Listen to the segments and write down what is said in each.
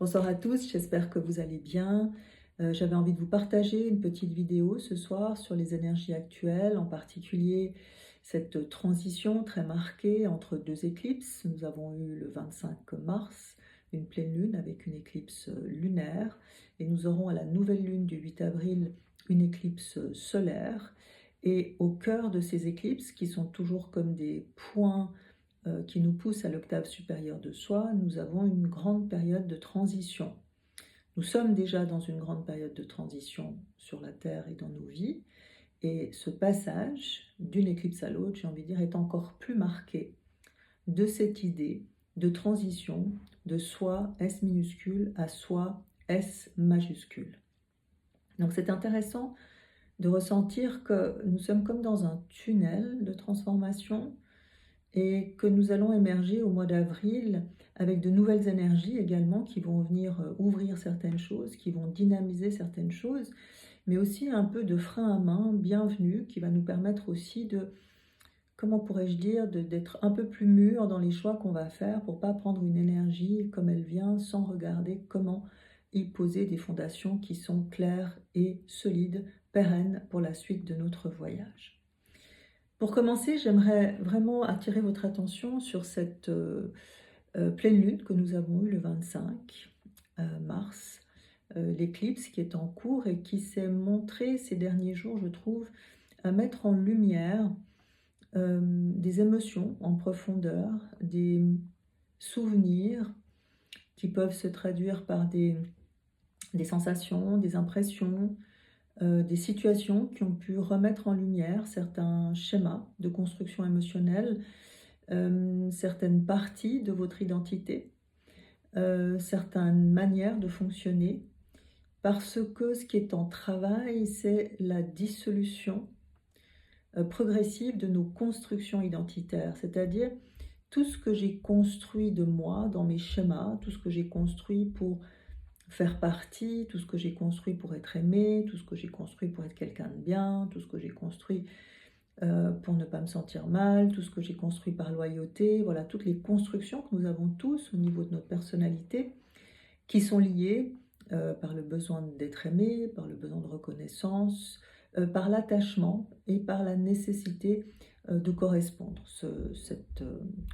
Bonsoir à tous, j'espère que vous allez bien. J'avais envie de vous partager une petite vidéo ce soir sur les énergies actuelles, en particulier cette transition très marquée entre deux éclipses. Nous avons eu le 25 mars une pleine lune avec une éclipse lunaire et nous aurons à la nouvelle lune du 8 avril une éclipse solaire. Et au cœur de ces éclipses, qui sont toujours comme des points qui nous pousse à l'octave supérieure de soi, nous avons une grande période de transition. Nous sommes déjà dans une grande période de transition sur la Terre et dans nos vies, et ce passage d'une éclipse à l'autre, j'ai envie de dire, est encore plus marqué de cette idée de transition de soi S minuscule à soi S majuscule. Donc c'est intéressant de ressentir que nous sommes comme dans un tunnel de transformation et que nous allons émerger au mois d'avril avec de nouvelles énergies également qui vont venir ouvrir certaines choses, qui vont dynamiser certaines choses, mais aussi un peu de frein à main bienvenu qui va nous permettre aussi de, comment pourrais-je dire, d'être un peu plus mûr dans les choix qu'on va faire pour pas prendre une énergie comme elle vient sans regarder comment y poser des fondations qui sont claires et solides, pérennes pour la suite de notre voyage. Pour commencer, j'aimerais vraiment attirer votre attention sur cette pleine lune que nous avons eue le 25 mars, l'éclipse qui est en cours et qui s'est montrée ces derniers jours, je trouve, à mettre en lumière des émotions en profondeur, des souvenirs qui peuvent se traduire par des sensations, des impressions, des situations qui ont pu remettre en lumière certains schémas de construction émotionnelle, certaines parties de votre identité, certaines manières de fonctionner, parce que ce qui est en travail, c'est la dissolution progressive de nos constructions identitaires, c'est-à-dire tout ce que j'ai construit de moi dans mes schémas, tout ce que j'ai construit pour faire partie, tout ce que j'ai construit pour être aimé, tout ce que j'ai construit pour être quelqu'un de bien, tout ce que j'ai construit pour ne pas me sentir mal, tout ce que j'ai construit par loyauté, voilà, toutes les constructions que nous avons tous au niveau de notre personnalité qui sont liées par le besoin d'être aimé, par le besoin de reconnaissance, par l'attachement et par la nécessité de correspondre.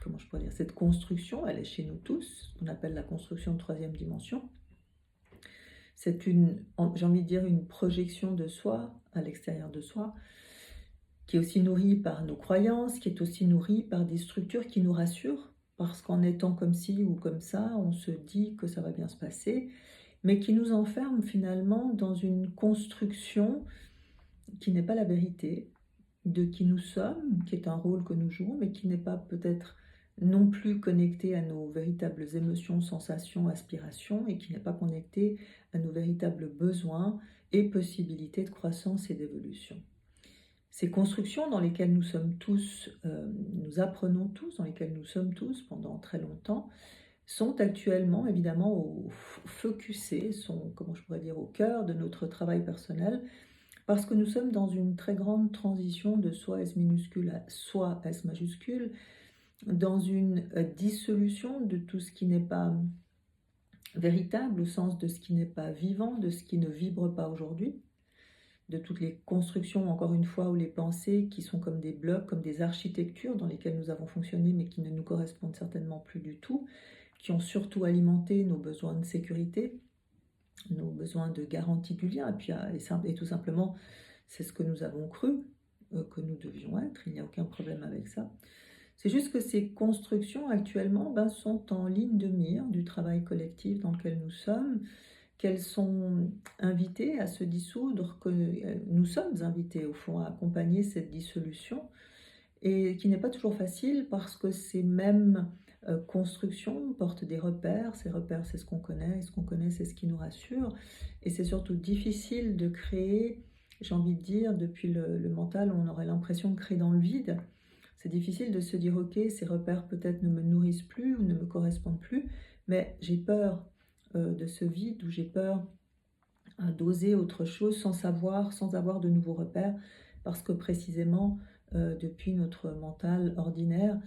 Comment je pourrais dire, cette construction, elle est chez nous tous, on appelle la construction de troisième dimension. C'est j'ai envie de dire, une projection de soi à l'extérieur de soi, qui est aussi nourrie par nos croyances, qui est aussi nourrie par des structures qui nous rassurent, parce qu'en étant comme ci ou comme ça, on se dit que ça va bien se passer, mais qui nous enferment finalement dans une construction qui n'est pas la vérité de qui nous sommes, qui est un rôle que nous jouons, mais qui n'est pas peut-être non plus connecté à nos véritables émotions, sensations, aspirations, et qui n'est pas connecté à nos véritables besoins et possibilités de croissance et d'évolution. Ces constructions dans lesquelles nous sommes tous, nous apprenons tous, dans lesquelles nous sommes tous pendant très longtemps, sont actuellement évidemment focusées, sont, comment je pourrais dire, au cœur de notre travail personnel, parce que nous sommes dans une très grande transition de soi S minuscule à soi S majuscule, dans une dissolution de tout ce qui n'est pas véritable, au sens de ce qui n'est pas vivant, de ce qui ne vibre pas aujourd'hui, de toutes les constructions, encore une fois, ou les pensées qui sont comme des blocs, comme des architectures dans lesquelles nous avons fonctionné, mais qui ne nous correspondent certainement plus du tout, qui ont surtout alimenté nos besoins de sécurité, nos besoins de garantie du lien, et tout simplement, c'est ce que nous avons cru que nous devions être, il n'y a aucun problème avec ça. C'est juste que ces constructions actuellement sont en ligne de mire du travail collectif dans lequel nous sommes, qu'elles sont invitées à se dissoudre, que nous sommes invités au fond à accompagner cette dissolution, et qui n'est pas toujours facile parce que ces mêmes constructions portent des repères. Ces repères, c'est ce qu'on connaît, et ce qu'on connaît, c'est ce qui nous rassure, et c'est surtout difficile de créer, j'ai envie de dire, depuis le mental, on aurait l'impression de créer dans le vide. C'est difficile de se dire, ok, ces repères peut-être ne me nourrissent plus ou ne me correspondent plus, mais j'ai peur de ce vide, ou j'ai peur d'oser autre chose sans savoir, sans avoir de nouveaux repères, parce que précisément, depuis notre mental ordinaire,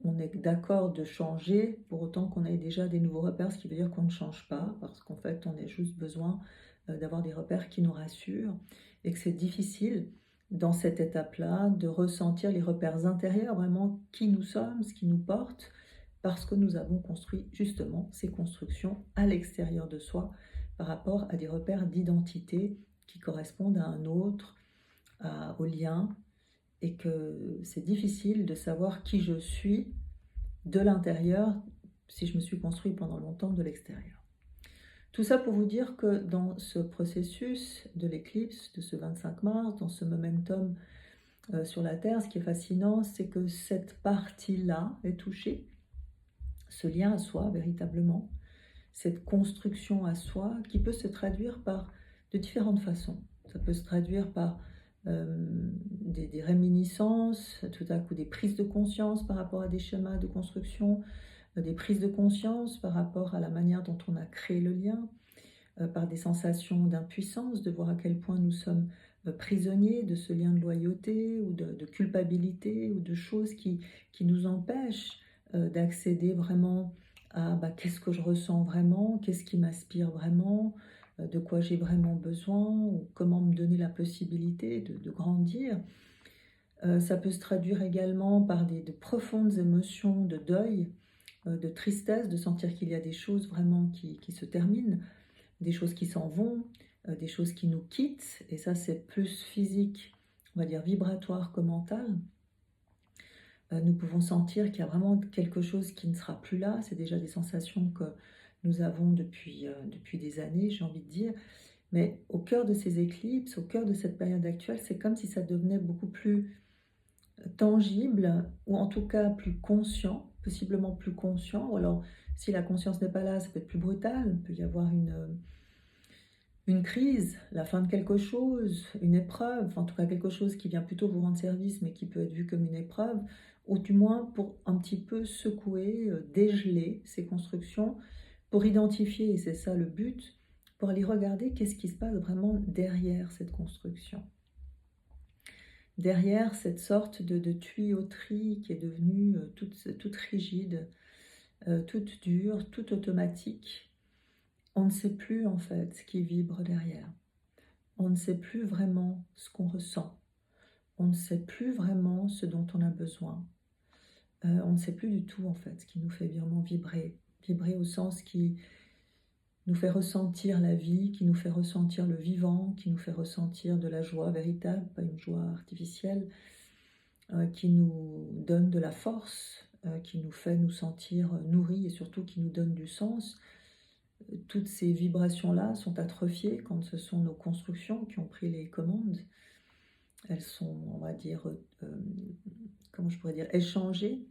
on est d'accord de changer pour autant qu'on ait déjà des nouveaux repères, ce qui veut dire qu'on ne change pas, parce qu'en fait, on a juste besoin d'avoir des repères qui nous rassurent et que c'est difficile dans cette étape-là de ressentir les repères intérieurs, vraiment qui nous sommes, ce qui nous porte, parce que nous avons construit justement ces constructions à l'extérieur de soi par rapport à des repères d'identité qui correspondent à un autre, au lien, et que c'est difficile de savoir qui je suis de l'intérieur si je me suis construit pendant longtemps de l'extérieur. Tout ça pour vous dire que dans ce processus de l'éclipse de ce 25 mars, dans ce momentum sur la Terre, ce qui est fascinant, c'est que cette partie-là est touchée, ce lien à soi véritablement, cette construction à soi qui peut se traduire par de différentes façons. Ça peut se traduire par des réminiscences, tout à coup des prises de conscience par rapport à des schémas de construction, des prises de conscience par rapport à la manière dont on a créé le lien, par des sensations d'impuissance, de voir à quel point nous sommes prisonniers de ce lien de loyauté ou de culpabilité ou de choses qui nous empêchent d'accéder vraiment à qu'est-ce que je ressens vraiment, qu'est-ce qui m'inspire vraiment, de quoi j'ai vraiment besoin, ou comment me donner la possibilité de grandir. Ça peut se traduire également par de profondes émotions de deuil, de tristesse, de sentir qu'il y a des choses vraiment qui se terminent, des choses qui s'en vont, des choses qui nous quittent, et ça c'est plus physique, on va dire vibratoire que mental. Nous pouvons sentir qu'il y a vraiment quelque chose qui ne sera plus là, c'est déjà des sensations que nous avons depuis des années, j'ai envie de dire, mais au cœur de ces éclipses, au cœur de cette période actuelle, c'est comme si ça devenait beaucoup plus tangible, ou en tout cas plus conscient, possiblement plus conscient, ou alors si la conscience n'est pas là, ça peut être plus brutal, il peut y avoir une crise, la fin de quelque chose, une épreuve, enfin, en tout cas quelque chose qui vient plutôt vous rendre service, mais qui peut être vu comme une épreuve, ou du moins pour un petit peu secouer, dégeler ces constructions, pour identifier, et c'est ça le but, pour aller regarder qu'est-ce qui se passe vraiment derrière cette construction. Derrière cette sorte de tuyauterie qui est devenue toute rigide, toute dure, toute automatique. On ne sait plus en fait ce qui vibre derrière. On ne sait plus vraiment ce qu'on ressent. On ne sait plus vraiment ce dont on a besoin. On ne sait plus du tout en fait ce qui nous fait vraiment vibrer. Vibrer au sens qui nous fait ressentir la vie, qui nous fait ressentir le vivant, qui nous fait ressentir de la joie véritable, pas une joie artificielle, qui nous donne de la force, qui nous fait nous sentir nourris et surtout qui nous donne du sens. Toutes ces vibrations-là sont atrophiées quand ce sont nos constructions qui ont pris les commandes. Elles sont, on va dire, comment je pourrais dire, échangées,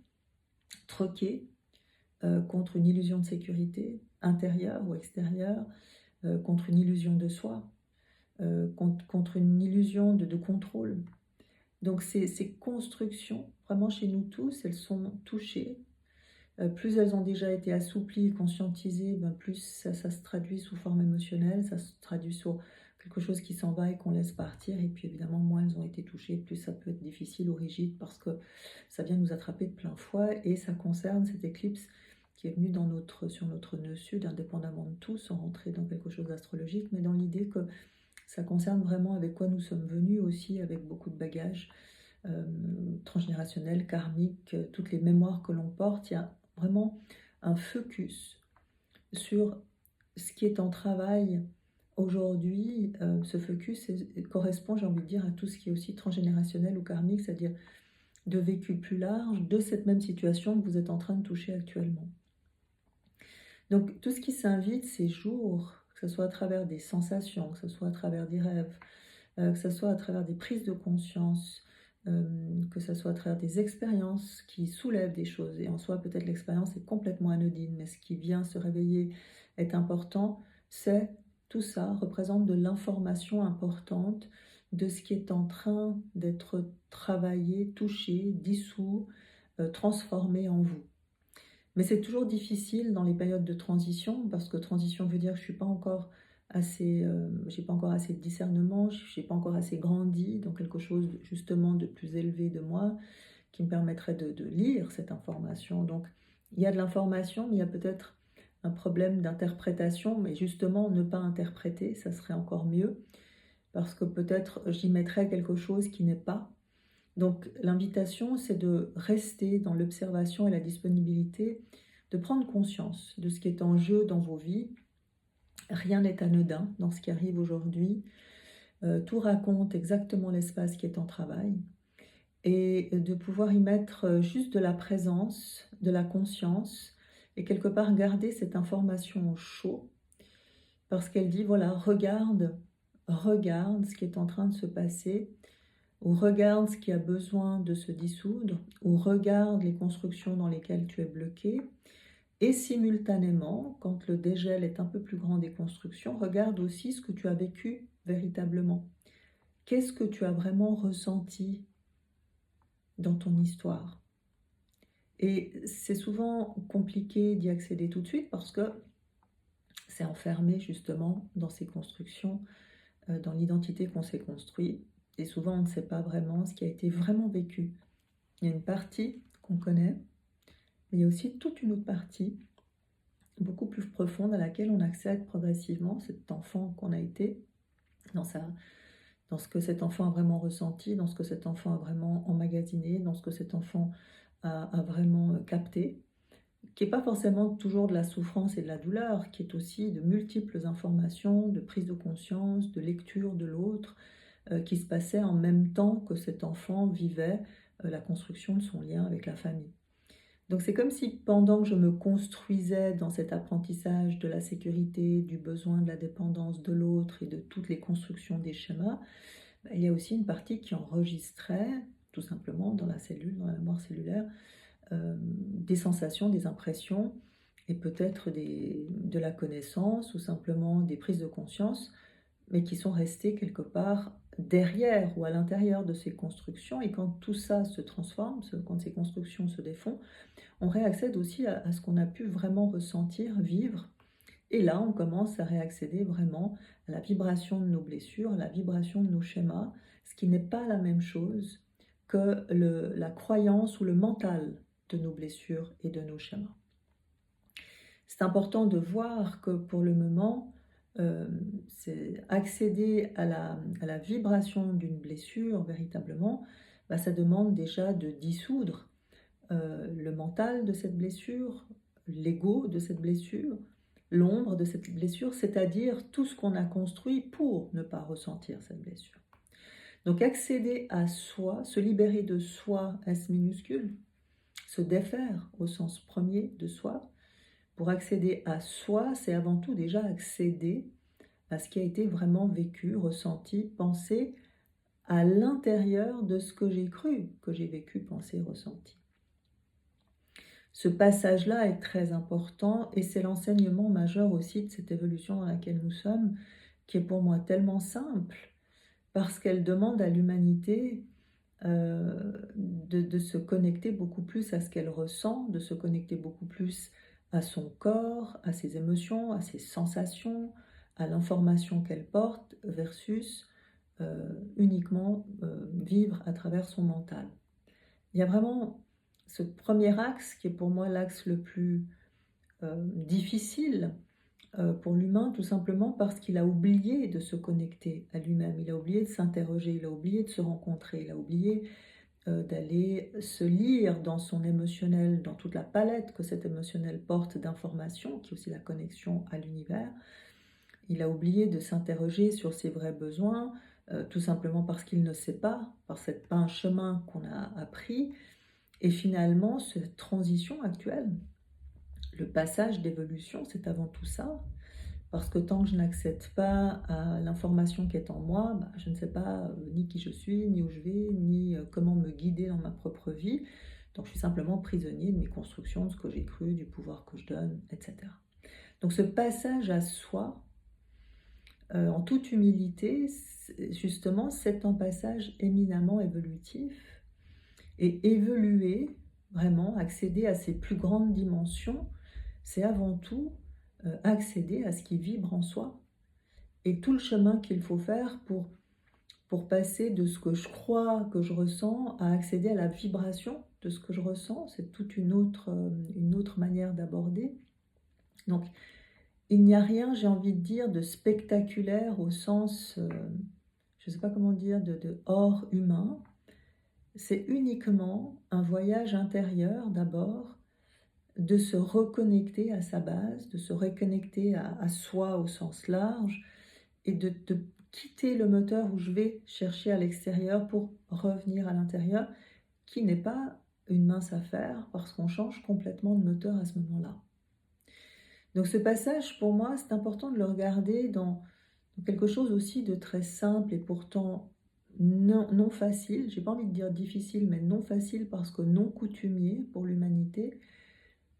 troquées contre une illusion de sécurité intérieure ou extérieure, contre une illusion de soi, contre une illusion de contrôle. Donc ces constructions, vraiment chez nous tous, elles sont touchées. Plus elles ont déjà été assouplies et conscientisées, plus ça se traduit sous forme émotionnelle, ça se traduit sur quelque chose qui s'en va et qu'on laisse partir. Et puis évidemment, moins elles ont été touchées, plus ça peut être difficile ou rigide parce que ça vient nous attraper de plein fouet. Et ça concerne cette éclipse qui est venue sur notre nœud sud, indépendamment de tout, sans rentrer dans quelque chose d'astrologique, mais dans l'idée que ça concerne vraiment avec quoi nous sommes venus aussi, avec beaucoup de bagages transgénérationnels, karmiques, toutes les mémoires que l'on porte. Il y a vraiment un focus sur ce qui est en travail aujourd'hui. Ce focus correspond, j'ai envie de dire, à tout ce qui est aussi transgénérationnel ou karmique, c'est-à-dire de vécu plus large de cette même situation que vous êtes en train de toucher actuellement. Donc tout ce qui s'invite ces jours, que ce soit à travers des sensations, que ce soit à travers des rêves, que ce soit à travers des prises de conscience, que ce soit à travers des expériences qui soulèvent des choses. Et en soi, peut-être l'expérience est complètement anodine, mais ce qui vient se réveiller est important. C'est tout ça représente de l'information importante de ce qui est en train d'être travaillé, touché, dissous, transformé en vous. Mais c'est toujours difficile dans les périodes de transition, parce que transition veut dire que je suis pas encore assez, j'ai pas encore assez de discernement, je n'ai pas encore assez grandi dans quelque chose justement de plus élevé de moi, qui me permettrait de lire cette information. Donc, il y a de l'information, mais il y a peut-être un problème d'interprétation, mais justement, ne pas interpréter, ça serait encore mieux, parce que peut-être j'y mettrais quelque chose qui n'est pas. Donc, l'invitation, c'est de rester dans l'observation et la disponibilité, de prendre conscience de ce qui est en jeu dans vos vies. Rien n'est anodin dans ce qui arrive aujourd'hui. Tout raconte exactement l'espace qui est en travail. Et de pouvoir y mettre juste de la présence, de la conscience, et quelque part garder cette information au chaud, parce qu'elle dit, voilà, regarde ce qui est en train de se passer, ou regarde ce qui a besoin de se dissoudre, ou regarde les constructions dans lesquelles tu es bloqué, et simultanément, quand le dégel est un peu plus grand des constructions, regarde aussi ce que tu as vécu véritablement. Qu'est-ce que tu as vraiment ressenti dans ton histoire? Et c'est souvent compliqué d'y accéder tout de suite parce que c'est enfermé justement dans ces constructions, dans l'identité qu'on s'est construit. Et souvent, on ne sait pas vraiment ce qui a été vraiment vécu. Il y a une partie qu'on connaît, mais il y a aussi toute une autre partie, beaucoup plus profonde, à laquelle on accède progressivement, cet enfant qu'on a été, dans ce que cet enfant a vraiment ressenti, dans ce que cet enfant a vraiment emmagasiné, dans ce que cet enfant a vraiment capté, qui n'est pas forcément toujours de la souffrance et de la douleur, qui est aussi de multiples informations, de prise de conscience, de lecture de l'autre, qui se passaient en même temps que cet enfant vivait la construction de son lien avec la famille. Donc c'est comme si pendant que je me construisais dans cet apprentissage de la sécurité, du besoin, de la dépendance de l'autre et de toutes les constructions des schémas, il y a aussi une partie qui enregistrait, tout simplement dans la cellule, dans la mémoire cellulaire, des sensations, des impressions et peut-être de la connaissance ou simplement des prises de conscience, mais qui sont restées quelque part derrière ou à l'intérieur de ces constructions. Et quand tout ça se transforme, quand ces constructions se défont, on réaccède aussi à ce qu'on a pu vraiment ressentir, vivre. Et là, on commence à réaccéder vraiment à la vibration de nos blessures, à la vibration de nos schémas, ce qui n'est pas la même chose que la croyance ou le mental de nos blessures et de nos schémas. C'est important de voir que pour le moment, c'est accéder à la vibration d'une blessure véritablement, ça demande déjà de dissoudre le mental de cette blessure, l'ego de cette blessure, l'ombre de cette blessure, c'est-à-dire tout ce qu'on a construit pour ne pas ressentir cette blessure. Donc accéder à soi, se libérer de soi, S minuscule, se défaire au sens premier de soi, pour accéder à soi, c'est avant tout déjà accéder à ce qui a été vraiment vécu, ressenti, pensé à l'intérieur de ce que j'ai cru, que j'ai vécu, pensé, ressenti. Ce passage-là est très important et c'est l'enseignement majeur aussi de cette évolution dans laquelle nous sommes, qui est pour moi tellement simple, parce qu'elle demande à l'humanité de se connecter beaucoup plus à ce qu'elle ressent, de se connecter beaucoup plus à son corps, à ses émotions, à ses sensations, à l'information qu'elle porte, versus uniquement vivre à travers son mental. Il y a vraiment ce premier axe qui est pour moi l'axe le plus difficile pour l'humain, tout simplement parce qu'il a oublié de se connecter à lui-même, il a oublié de s'interroger, il a oublié de se rencontrer, il a oublié d'aller se lire dans son émotionnel, dans toute la palette que cet émotionnel porte d'informations, qui est aussi la connexion à l'univers. Il a oublié de s'interroger sur ses vrais besoins, tout simplement parce qu'il ne sait pas, parce que ce n'est pas un chemin qu'on a appris. Et finalement, cette transition actuelle, le passage d'évolution, c'est avant tout ça. Parce que tant que je n'accède pas à l'information qui est en moi, je ne sais pas ni qui je suis, ni où je vais, ni comment me guider dans ma propre vie. Donc je suis simplement prisonnier de mes constructions, de ce que j'ai cru, du pouvoir que je donne, etc. Donc ce passage à soi, en toute humilité, justement, c'est un passage éminemment évolutif. Et évoluer, vraiment, accéder à ces plus grandes dimensions, c'est avant tout accéder à ce qui vibre en soi et tout le chemin qu'il faut faire pour pour passer de ce que je crois que je ressens à accéder à la vibration de ce que je ressens. C'est toute une autre manière d'aborder. Donc, il n'y a rien, j'ai envie de dire, de spectaculaire au sens, je ne sais pas comment dire, de hors humain. C'est uniquement un voyage intérieur d'abord, de se reconnecter à sa base, de se reconnecter à soi au sens large et de quitter le moteur où je vais chercher à l'extérieur pour revenir à l'intérieur, qui n'est pas une mince affaire parce qu'on change complètement de moteur à ce moment-là. Donc ce passage, pour moi, c'est important de le regarder dans quelque chose aussi de très simple et pourtant non facile. J'ai pas envie de dire difficile, mais non facile parce que non coutumier pour l'humanité,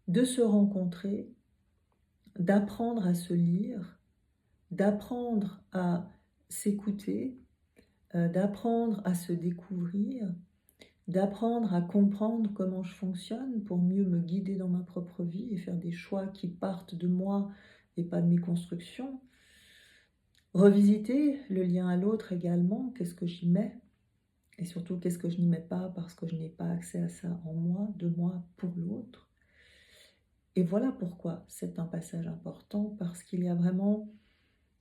de se rencontrer, d'apprendre à se lire, d'apprendre à s'écouter, d'apprendre à se découvrir, d'apprendre à comprendre comment je fonctionne pour mieux me guider dans ma propre vie et faire des choix qui partent de moi et pas de mes constructions. Revisiter le lien à l'autre également, qu'est-ce que j'y mets et surtout qu'est-ce que je n'y mets pas parce que je n'ai pas accès à ça en moi, de moi pour l'autre. Et voilà pourquoi c'est un passage important, parce qu'il y a vraiment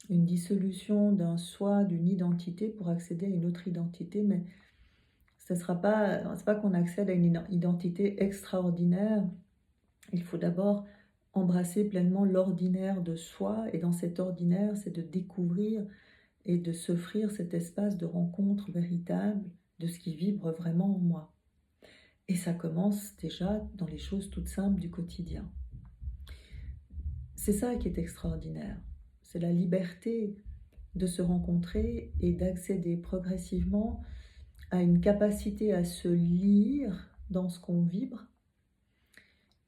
une dissolution d'un soi, d'une identité pour accéder à une autre identité, mais ce sera pas, c'est pas qu'on accède à une identité extraordinaire. Il faut d'abord embrasser pleinement l'ordinaire de soi, et dans cet ordinaire, c'est de découvrir et de s'offrir cet espace de rencontre véritable de ce qui vibre vraiment en moi. Et ça commence déjà dans les choses toutes simples du quotidien. C'est ça qui est extraordinaire. C'est la liberté de se rencontrer et d'accéder progressivement à une capacité à se lire dans ce qu'on vibre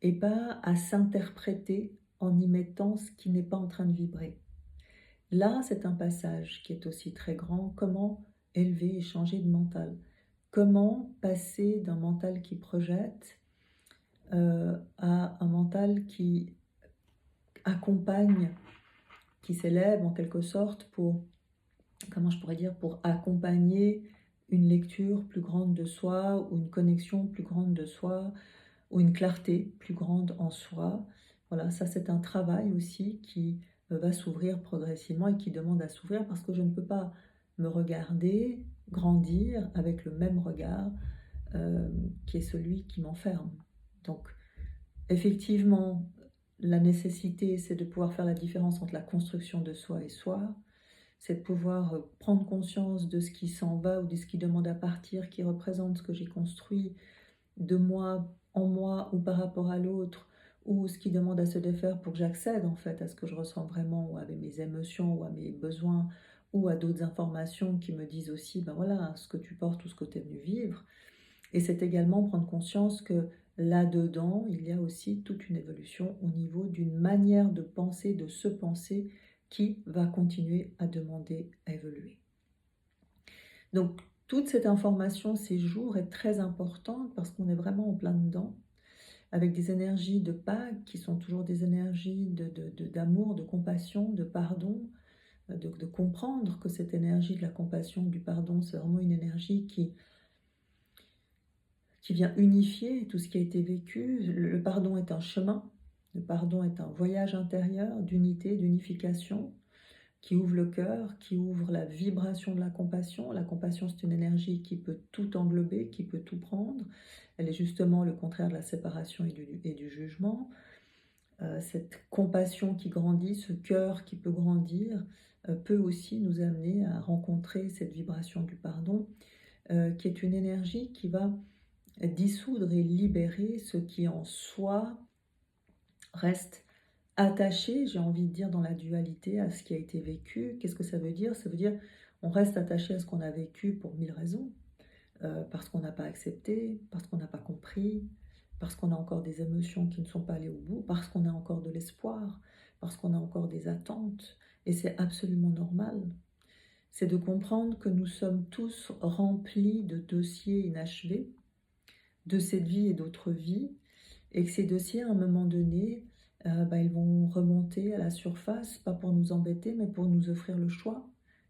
et pas à s'interpréter en y mettant ce qui n'est pas en train de vibrer. Là, c'est un passage qui est aussi très grand. Comment élever et changer de mental? Comment passer d'un mental qui projette à un mental qui accompagne, qui s'élève en quelque sorte pour, comment je pourrais dire, pour accompagner une lecture plus grande de soi ou une connexion plus grande de soi ou une clarté plus grande en soi. Voilà, ça c'est un travail aussi qui va s'ouvrir progressivement et qui demande à s'ouvrir parce que je ne peux pas me regarder grandir avec le même regard qui est celui qui m'enferme. Donc effectivement, la nécessité c'est de pouvoir faire la différence entre la construction de soi et soi, c'est de pouvoir prendre conscience de ce qui s'en va ou de ce qui demande à partir, qui représente ce que j'ai construit de moi, en moi ou par rapport à l'autre, ou ce qui demande à se défaire pour que j'accède en fait à ce que je ressens vraiment, ou à mes émotions, ou à mes besoins, ou à d'autres informations qui me disent aussi, ben voilà, ce que tu portes ou ce que tu es venu vivre. Et c'est également prendre conscience que là-dedans, il y a aussi toute une évolution au niveau d'une manière de penser, de se penser, qui va continuer à demander à évoluer. Donc, toute cette information ces jours est très importante parce qu'on est vraiment en plein dedans, avec des énergies de Pâques qui sont toujours des énergies d'amour, de compassion, de pardon, de comprendre que cette énergie de la compassion, du pardon, c'est vraiment une énergie qui vient unifier tout ce qui a été vécu. Le pardon est un chemin, le pardon est un voyage intérieur d'unité, d'unification, qui ouvre le cœur, qui ouvre la vibration de la compassion. La compassion, c'est une énergie qui peut tout englober, qui peut tout prendre. Elle est justement le contraire de la séparation et du jugement. Cette compassion qui grandit, ce cœur qui peut grandir, peut aussi nous amener à rencontrer cette vibration du pardon, qui est une énergie qui va dissoudre et libérer ce qui en soi reste attaché, j'ai envie de dire, dans la dualité à ce qui a été vécu. Qu'est-ce que ça veut dire? Ça veut dire on reste attaché à ce qu'on a vécu pour mille raisons, parce qu'on n'a pas accepté, parce qu'on n'a pas compris, parce qu'on a encore des émotions qui ne sont pas allées au bout, parce qu'on a encore de l'espoir, parce qu'on a encore des attentes, et c'est absolument normal. C'est de comprendre que nous sommes tous remplis de dossiers inachevés, de cette vie et d'autres vies, et que ces dossiers, à un moment donné, ils vont remonter à la surface, pas pour nous embêter, mais pour nous offrir le choix.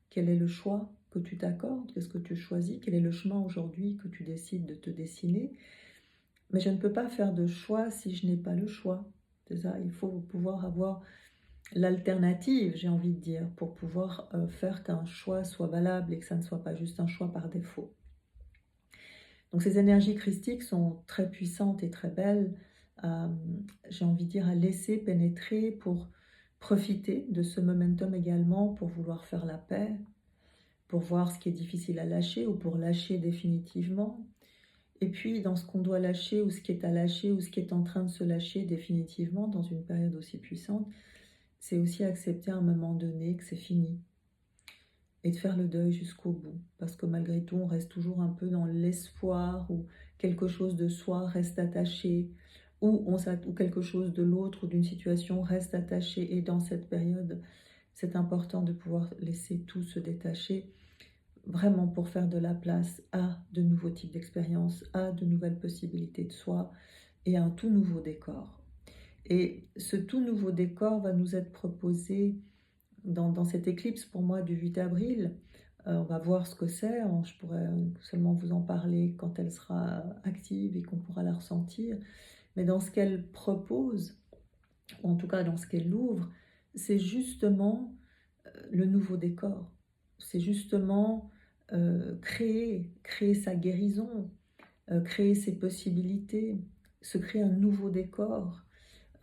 Quel est le choix que tu t'accordes, qu'est-ce que tu choisis, quel est le chemin aujourd'hui que tu décides de te dessiner. Mais je ne peux pas faire de choix si je n'ai pas le choix. C'est ça, il faut pouvoir avoir l'alternative, j'ai envie de dire, pour pouvoir faire qu'un choix soit valable et que ça ne soit pas juste un choix par défaut. Donc ces énergies christiques sont très puissantes et très belles, euh, j'ai envie de dire, à laisser pénétrer pour profiter de ce momentum également, pour vouloir faire la paix, pour voir ce qui est difficile à lâcher ou pour lâcher définitivement. Et puis dans ce qu'on doit lâcher ou ce qui est à lâcher ou ce qui est en train de se lâcher définitivement dans une période aussi puissante, c'est aussi accepter à un moment donné que c'est fini et de faire le deuil jusqu'au bout. Parce que malgré tout, on reste toujours un peu dans l'espoir où quelque chose de soi reste attaché, ou quelque chose de l'autre ou d'une situation reste attaché. Et dans cette période, c'est important de pouvoir laisser tout se détacher, vraiment pour faire de la place à de nouveaux types d'expériences, à de nouvelles possibilités de soi et à un tout nouveau décor. Et ce tout nouveau décor va nous être proposé dans cette éclipse pour moi du 8 avril. On va voir ce que c'est, je pourrais seulement vous en parler quand elle sera active et qu'on pourra la ressentir. Mais dans ce qu'elle propose, ou en tout cas dans ce qu'elle ouvre, c'est justement le nouveau décor. C'est justement créer sa guérison, créer ses possibilités, se créer un nouveau décor,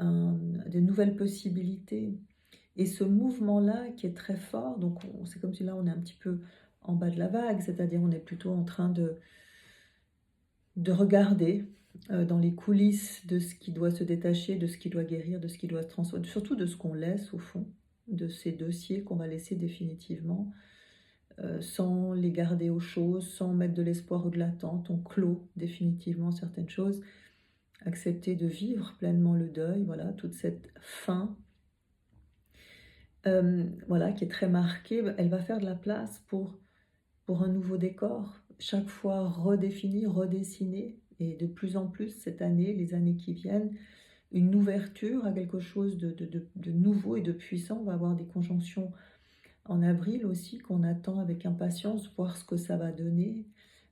de nouvelles possibilités. Et ce mouvement-là qui est très fort, donc c'est comme si là on est un petit peu en bas de la vague, c'est-à-dire on est plutôt en train de regarder dans les coulisses de ce qui doit se détacher, de ce qui doit guérir, de ce qui doit se transformer, surtout de ce qu'on laisse au fond, de ces dossiers qu'on va laisser définitivement, sans les garder aux choses, sans mettre de l'espoir ou de l'attente. On clôt définitivement certaines choses, accepter de vivre pleinement le deuil, voilà, toute cette fin. Voilà, qui est très marquée, elle va faire de la place pour un nouveau décor, chaque fois redéfini, redessiné, et de plus en plus cette année, les années qui viennent, une ouverture à quelque chose de nouveau et de puissant. On va avoir des conjonctions en avril aussi qu'on attend avec impatience, voir ce que ça va donner,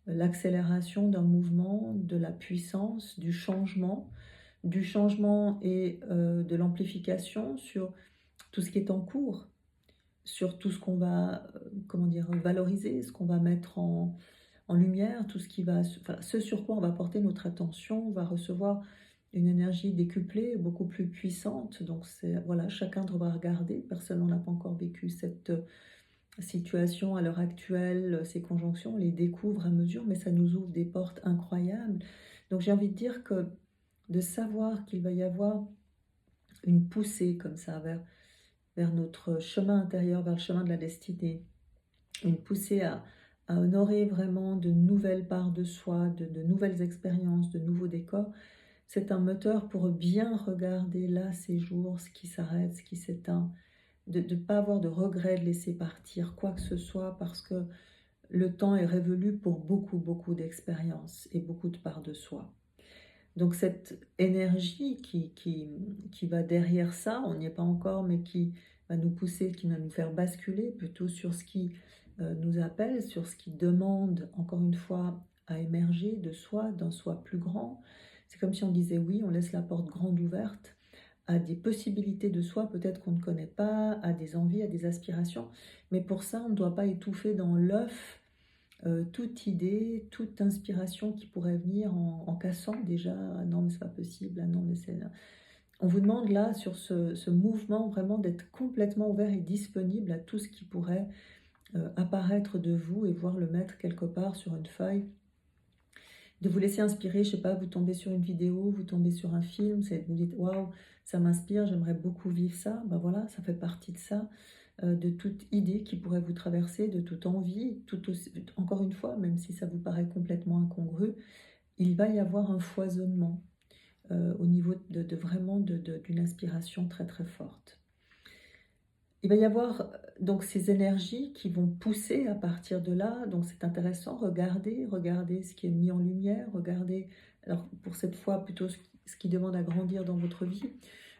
l'accélération d'un mouvement, de la puissance, du changement et de l'amplification sur tout ce qui est en cours, sur tout ce qu'on va, comment dire, valoriser, ce qu'on va mettre en lumière, tout ce qui va, enfin, ce sur quoi on va porter notre attention, on va recevoir une énergie décuplée, beaucoup plus puissante. Donc c'est, voilà, chacun devra regarder. Personne n'en a pas encore vécu cette situation à l'heure actuelle, ces conjonctions, on les découvre à mesure, mais ça nous ouvre des portes incroyables. Donc j'ai envie de dire que de savoir qu'il va y avoir une poussée comme ça vers notre chemin intérieur, vers le chemin de la destinée, une poussée à honorer vraiment de nouvelles parts de soi, de nouvelles expériences, de nouveaux décors. C'est un moteur pour bien regarder là ces jours, ce qui s'arrête, ce qui s'éteint, de ne pas avoir de regret de laisser partir quoi que ce soit, parce que le temps est révolu pour beaucoup, beaucoup d'expériences et beaucoup de parts de soi. Donc cette énergie qui va derrière ça, on n'y est pas encore, mais qui va nous pousser, qui va nous faire basculer plutôt sur ce qui nous appelle, sur ce qui demande, encore une fois, à émerger de soi, d'un soi plus grand. C'est comme si on disait oui, on laisse la porte grande ouverte à des possibilités de soi peut-être qu'on ne connaît pas, à des envies, à des aspirations. Mais pour ça, on ne doit pas étouffer dans l'œuf toute idée, toute inspiration qui pourrait venir en cassant déjà, ah non mais c'est pas possible, ah non mais c'est... On vous demande là sur ce mouvement vraiment d'être complètement ouvert et disponible à tout ce qui pourrait apparaître de vous et voir le mettre quelque part sur une feuille, de vous laisser inspirer, je sais pas, vous tombez sur une vidéo, vous tombez sur un film, vous dites waouh, ça m'inspire, j'aimerais beaucoup vivre ça, ben voilà, ça fait partie de ça, de toute idée qui pourrait vous traverser, de toute envie, encore une fois, même si ça vous paraît complètement incongru, il va y avoir un foisonnement au niveau vraiment d'une inspiration très très forte. Il va y avoir donc ces énergies qui vont pousser à partir de là, donc c'est intéressant, regardez ce qui est mis en lumière, regardez, alors pour cette fois plutôt ce qui demande à grandir dans votre vie,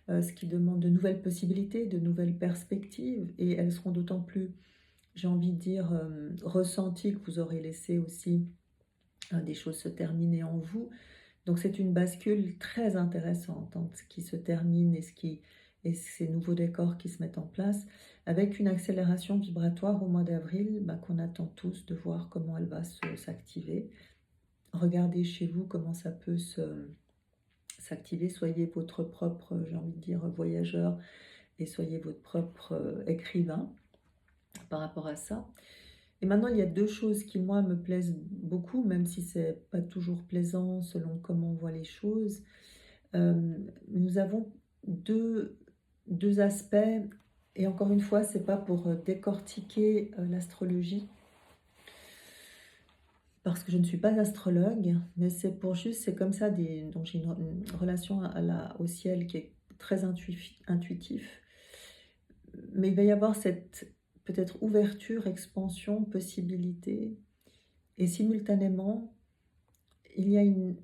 ce qui demande de nouvelles possibilités, de nouvelles perspectives, et elles seront d'autant plus j'ai envie de dire, ressenti que vous aurez laissé aussi des choses se terminer en vous. Donc c'est une bascule très intéressante entre ce qui se termine et ces nouveaux décors qui se mettent en place, avec une accélération vibratoire au mois d'avril bah, qu'on attend tous de voir comment elle va s'activer. Regardez chez vous comment ça peut s'activer. Soyez votre propre, j'ai envie de dire, voyageur et soyez votre propre écrivain par rapport à ça. Et maintenant, il y a deux choses qui, moi, me plaisent beaucoup, même si c'est pas toujours plaisant selon comment on voit les choses. Nous avons deux aspects, et encore une fois, c'est pas pour décortiquer l'astrologie, parce que je ne suis pas astrologue, mais c'est pour juste, c'est comme ça, donc j'ai une relation au ciel qui est très intuitif. Mais il va y avoir cette peut-être ouverture, expansion, possibilité, et simultanément, il y a une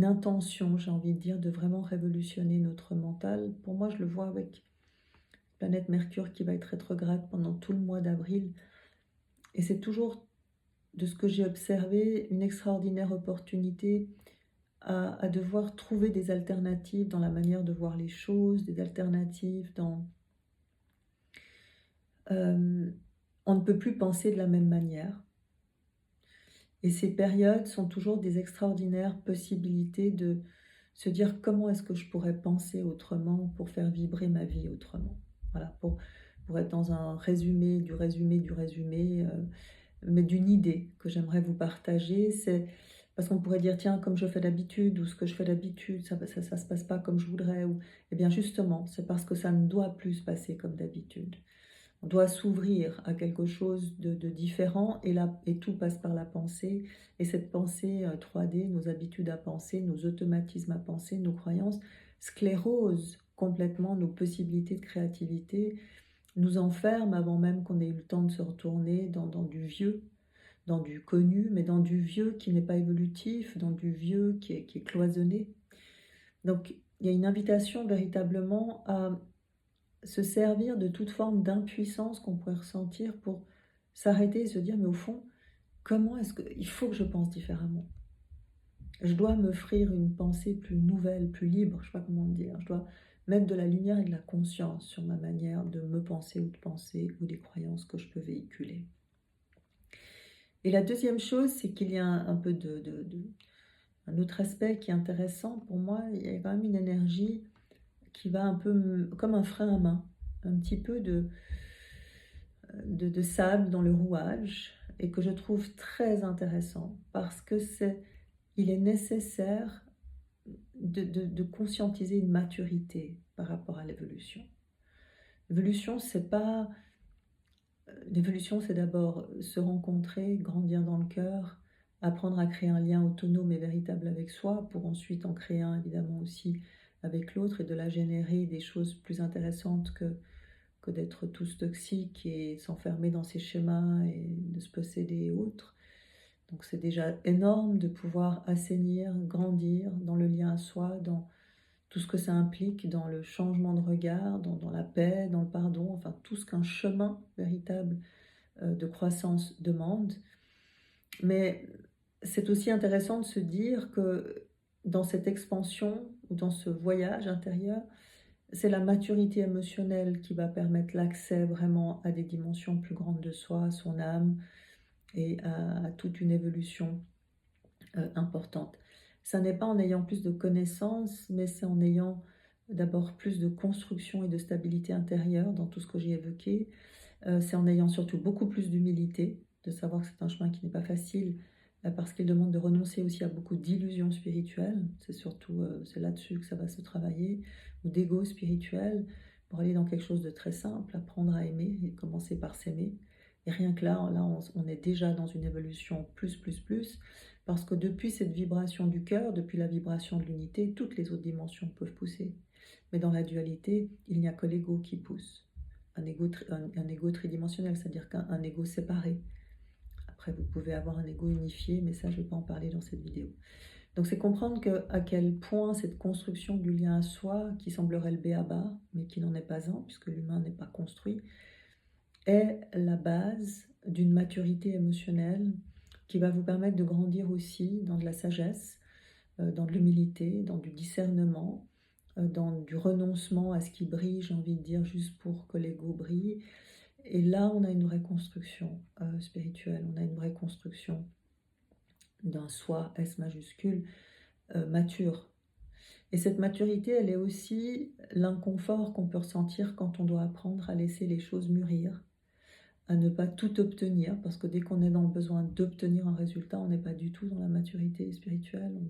intention, j'ai envie de dire, de vraiment révolutionner notre mental. Pour moi, je le vois avec planète Mercure qui va être rétrograde pendant tout le mois d'avril. Et c'est toujours, de ce que j'ai observé, une extraordinaire opportunité à devoir trouver des alternatives dans la manière de voir les choses, des alternatives dans... on ne peut plus penser de la même manière. Et ces périodes sont toujours des extraordinaires possibilités de se dire comment est-ce que je pourrais penser autrement pour faire vibrer ma vie autrement. Voilà, pour être dans un résumé, mais d'une idée que j'aimerais vous partager. C'est parce qu'on pourrait dire, tiens, comme je fais d'habitude, ou ce que je fais d'habitude, ça se passe pas comme je voudrais. Eh bien justement, c'est parce que ça ne doit plus se passer comme d'habitude. On doit s'ouvrir à quelque chose de différent et tout passe par la pensée. Et cette pensée 3D, nos habitudes à penser, nos automatismes à penser, nos croyances, sclérosent complètement nos possibilités de créativité, nous enferment avant même qu'on ait eu le temps de se retourner dans du vieux, dans du connu, mais dans du vieux qui n'est pas évolutif, dans du vieux qui est cloisonné. Donc il y a une invitation véritablement à se servir de toute forme d'impuissance qu'on pourrait ressentir pour s'arrêter et se dire, mais au fond, comment est-ce que... Il faut que je pense différemment. Je dois m'offrir une pensée plus nouvelle, plus libre, je ne sais pas comment dire. Je dois mettre de la lumière et de la conscience sur ma manière de me penser ou de penser ou des croyances que je peux véhiculer. Et la deuxième chose, c'est qu'il y a un peu un autre aspect qui est intéressant pour moi. Il y a quand même une énergie qui va un peu comme un frein à main, un petit peu de sable dans le rouage, et que je trouve très intéressant parce que il est nécessaire de conscientiser une maturité par rapport à l'évolution. L'évolution, c'est pas... L'évolution, c'est d'abord se rencontrer, grandir dans le cœur, apprendre à créer un lien autonome et véritable avec soi, pour ensuite en créer un évidemment aussi avec l'autre et de la générer des choses plus intéressantes que d'être tous toxiques et s'enfermer dans ces schémas et de se posséder et autres. Donc c'est déjà énorme de pouvoir assainir, grandir dans le lien à soi, dans tout ce que ça implique, dans le changement de regard, dans la paix, dans le pardon, enfin tout ce qu'un chemin véritable de croissance demande. Mais c'est aussi intéressant de se dire que dans cette expansion ou dans ce voyage intérieur, c'est la maturité émotionnelle qui va permettre l'accès vraiment à des dimensions plus grandes de soi, à son âme et à toute une évolution importante. Ça n'est pas en ayant plus de connaissances, mais c'est en ayant d'abord plus de construction et de stabilité intérieure dans tout ce que j'ai évoqué. C'est en ayant surtout beaucoup plus d'humilité, de savoir que c'est un chemin qui n'est pas facile, parce qu'il demande de renoncer aussi à beaucoup d'illusions spirituelles. C'est surtout c'est là-dessus que ça va se travailler, ou d'ego spirituel, pour aller dans quelque chose de très simple, apprendre à aimer et commencer par s'aimer. Et rien que là on est déjà dans une évolution plus, parce que depuis cette vibration du cœur, depuis la vibration de l'unité, toutes les autres dimensions peuvent pousser. Mais dans la dualité, il n'y a que l'ego qui pousse. Un ego tridimensionnel, c'est-à-dire qu'un ego séparé. Après, vous pouvez avoir un ego unifié, mais ça, je ne vais pas en parler dans cette vidéo. Donc, c'est comprendre à quel point cette construction du lien à soi, qui semblerait le b.a.-ba, mais qui n'en est pas un, puisque l'humain n'est pas construit, est la base d'une maturité émotionnelle qui va vous permettre de grandir aussi dans de la sagesse, dans de l'humilité, dans du discernement, dans du renoncement à ce qui brille, j'ai envie de dire, juste pour que l'ego brille. Et là, on a une vraie construction spirituelle, on a une vraie construction d'un soi, S majuscule, mature. Et cette maturité, elle est aussi l'inconfort qu'on peut ressentir quand on doit apprendre à laisser les choses mûrir, à ne pas tout obtenir, parce que dès qu'on est dans le besoin d'obtenir un résultat, on n'est pas du tout dans la maturité spirituelle,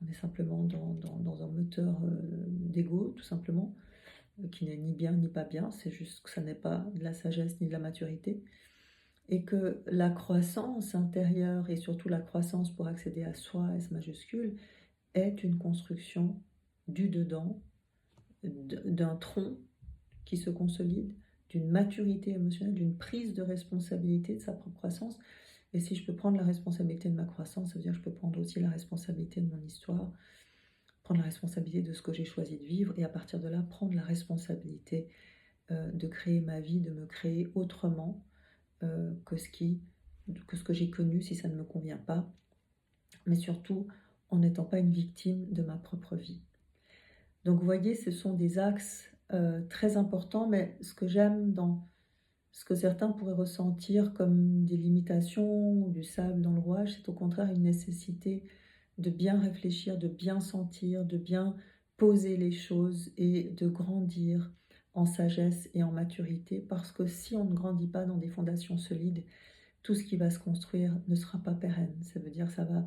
on est simplement dans un moteur d'ego, tout simplement, qui n'est ni bien ni pas bien, c'est juste que ça n'est pas de la sagesse ni de la maturité. Et que la croissance intérieure, et surtout la croissance pour accéder à soi, S majuscule, est une construction du dedans, d'un tronc qui se consolide, d'une maturité émotionnelle, d'une prise de responsabilité de sa propre croissance. Et si je peux prendre la responsabilité de ma croissance, ça veut dire que je peux prendre aussi la responsabilité de mon histoire, prendre la responsabilité de ce que j'ai choisi de vivre, et à partir de là, prendre la responsabilité de créer ma vie, de me créer autrement que ce que j'ai connu si ça ne me convient pas, mais surtout en n'étant pas une victime de ma propre vie. Donc vous voyez, ce sont des axes très importants, mais ce que j'aime dans ce que certains pourraient ressentir comme des limitations ou du sable dans le rouage, c'est au contraire une nécessité de bien réfléchir, de bien sentir, de bien poser les choses et de grandir en sagesse et en maturité, parce que si on ne grandit pas dans des fondations solides, tout ce qui va se construire ne sera pas pérenne. Ça veut dire ça va,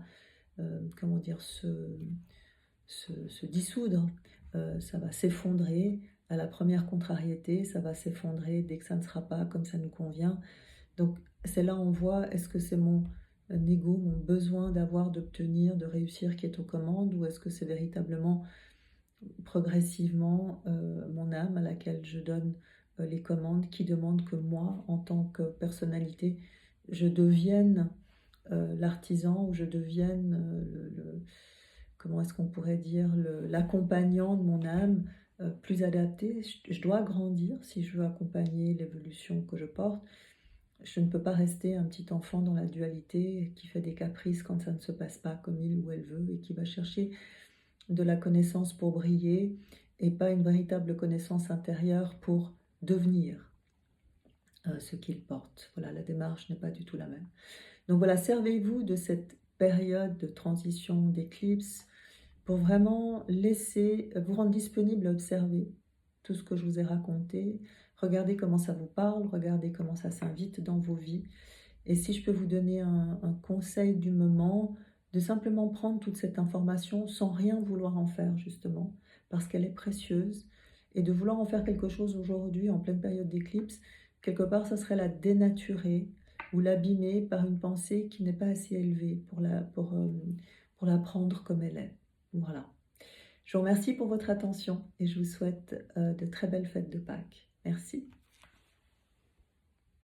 comment dire, se dissoudre, ça va s'effondrer à la première contrariété, ça va s'effondrer dès que ça ne sera pas comme ça nous convient. Donc c'est là on voit, est-ce que c'est mon ego, mon besoin d'avoir, d'obtenir, de réussir qui est aux commandes, ou est-ce que c'est véritablement progressivement mon âme à laquelle je donne les commandes, qui demande que moi, en tant que personnalité, je devienne l'artisan, ou je devienne comment est-ce qu'on pourrait dire, l'accompagnant de mon âme plus adapté. Je dois grandir si je veux accompagner l'évolution que je porte. Je ne peux pas rester un petit enfant dans la dualité qui fait des caprices quand ça ne se passe pas comme il ou elle veut, et qui va chercher de la connaissance pour briller et pas une véritable connaissance intérieure pour devenir ce qu'il porte. Voilà, la démarche n'est pas du tout la même. Donc voilà, servez-vous de cette période de transition, d'éclipse, pour vraiment vous rendre disponible à observer tout ce que je vous ai raconté. Regardez comment ça vous parle, regardez comment ça s'invite dans vos vies. Et si je peux vous donner un conseil du moment, de simplement prendre toute cette information sans rien vouloir en faire, justement, parce qu'elle est précieuse, et de vouloir en faire quelque chose aujourd'hui, en pleine période d'éclipse, quelque part, ça serait la dénaturer ou l'abîmer par une pensée qui n'est pas assez élevée pour la prendre comme elle est. Voilà. Je vous remercie pour votre attention et je vous souhaite de très belles fêtes de Pâques. Merci.